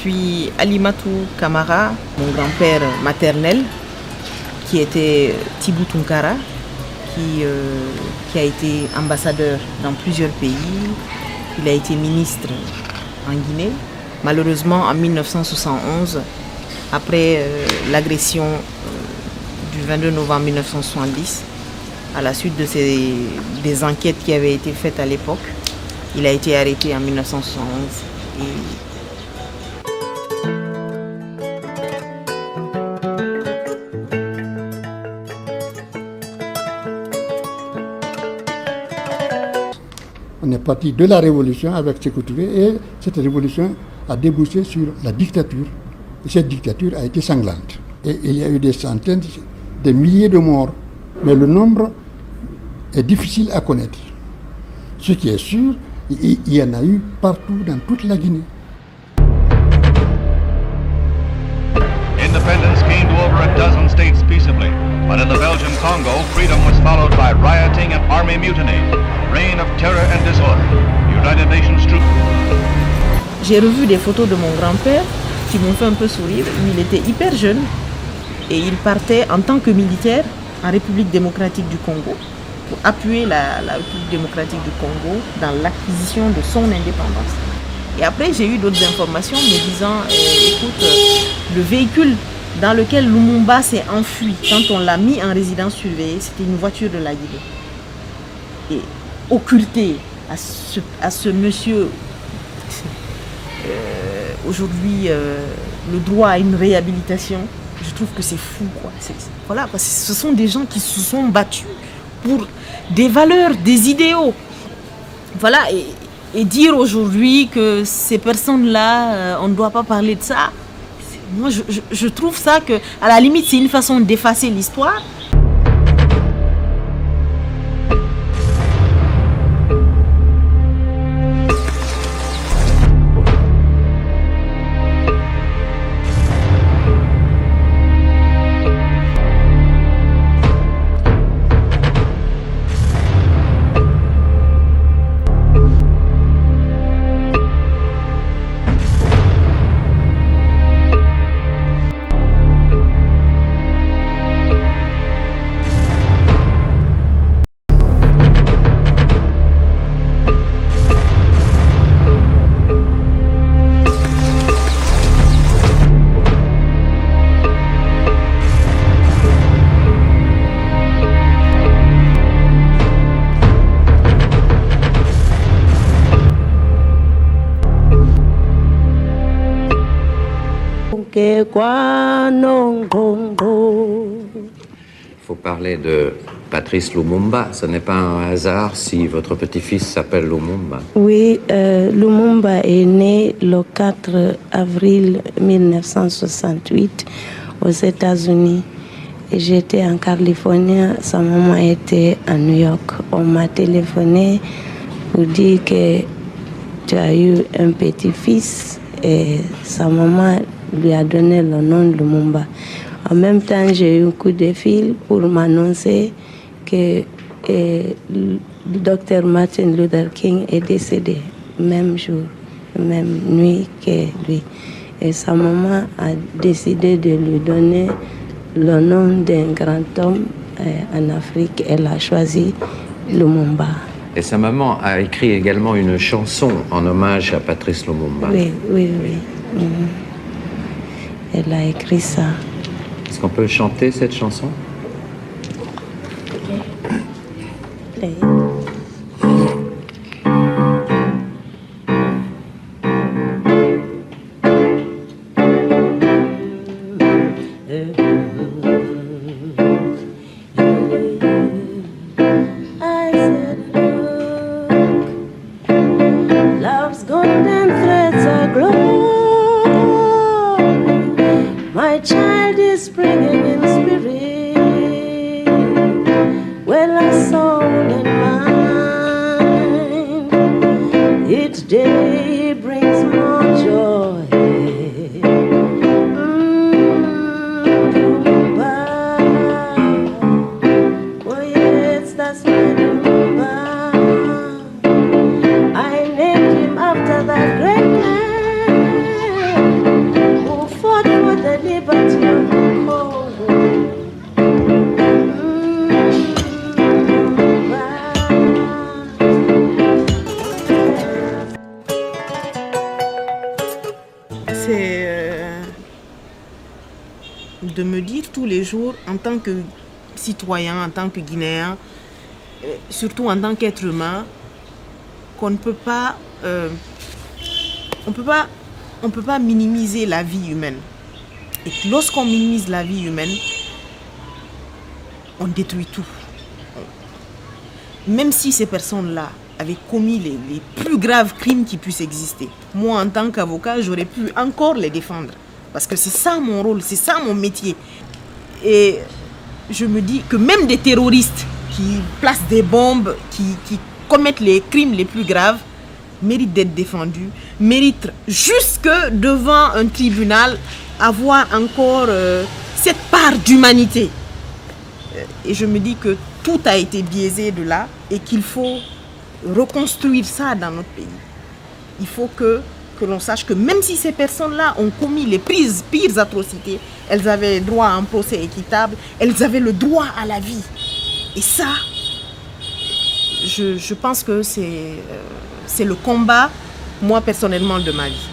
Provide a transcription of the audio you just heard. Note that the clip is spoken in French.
suis Alimatou Kamara, mon grand-père maternel, qui était Thibou Tunkara, qui a été ambassadeur dans plusieurs pays. Il a été ministre en Guinée. Malheureusement, en 1971, après l'agression du 22 novembre 1970, à la suite de des enquêtes qui avaient été faites à l'époque, il a été arrêté en 1971. On est parti de la révolution avec Sékou Touré et cette révolution a débouché sur la dictature. Et cette dictature a été sanglante. Et il y a eu des centaines, des milliers de morts. Mais le nombre est difficile à connaître. Ce qui est sûr, il y en a eu partout dans toute la Guinée. Independence came to over a dozen states peaceably, but in the Belgian Congo, freedom was followed by rioting and army mutiny, reign of terror and disorder. United Nations troops. J'ai revu des photos de mon grand-père qui m'ont fait un peu sourire. Il était hyper jeune et il partait en tant que militaire en République démocratique du Congo pour appuyer la République démocratique du Congo dans l'acquisition de son indépendance. Et après, j'ai eu d'autres informations me disant, écoute, le véhicule dans lequel Lumumba s'est enfui, quand on l'a mis en résidence surveillée, c'était une voiture de la Guinée. Et occulté à ce monsieur, aujourd'hui, le droit à une réhabilitation, je trouve que c'est fou, quoi. Voilà, parce que ce sont des gens qui se sont battus pour des valeurs, des idéaux. Voilà, et dire aujourd'hui que ces personnes-là, on ne doit pas parler de ça, moi je trouve ça que, à la limite, c'est une façon d'effacer l'histoire. Il faut parler de Patrice Lumumba. Ce n'est pas un hasard si votre petit-fils s'appelle Lumumba. Oui, Lumumba est né le 4 avril 1968 aux États-Unis. J'étais en Californie, sa maman était à New York. On m'a téléphoné pour dire que tu as eu un petit-fils et sa maman lui a donné le nom de Lumumba. En même temps, j'ai eu un coup de fil pour m'annoncer que le docteur Martin Luther King est décédé, même jour, même nuit que lui. Et sa maman a décidé de lui donner le nom d'un grand homme en Afrique. Elle a choisi Lumumba. Et sa maman a écrit également une chanson en hommage à Patrice Lumumba. Oui. Elle a écrit ça. Est-ce qu'on peut chanter cette chanson? Okay. My child is bringing in spirit, well, a soul and mind. Each day brings more joy. Lumumba. Oh yes, that's my Lumumba. I named him after that great man. De me dire tous les jours, en tant que citoyen, en tant que Guinéen, surtout en tant qu'être humain, qu'on ne peut pas, on peut pas minimiser la vie humaine. Et lorsqu'on minimise la vie humaine, on détruit tout. Même si ces personnes-là avaient commis les plus graves crimes qui puissent exister, moi en tant qu'avocat, j'aurais pu encore les défendre. Parce que c'est ça mon rôle, c'est ça mon métier. Et je me dis que même des terroristes qui placent des bombes, qui commettent les crimes les plus graves, méritent d'être défendus, méritent jusque devant un tribunal avoir encore cette part d'humanité. Et je me dis que tout a été biaisé de là et qu'il faut reconstruire ça dans notre pays. Il faut que l'on sache que même si ces personnes-là ont commis les pires atrocités, elles avaient droit à un procès équitable, elles avaient le droit à la vie. Et ça, je pense que c'est le combat, moi personnellement, de ma vie.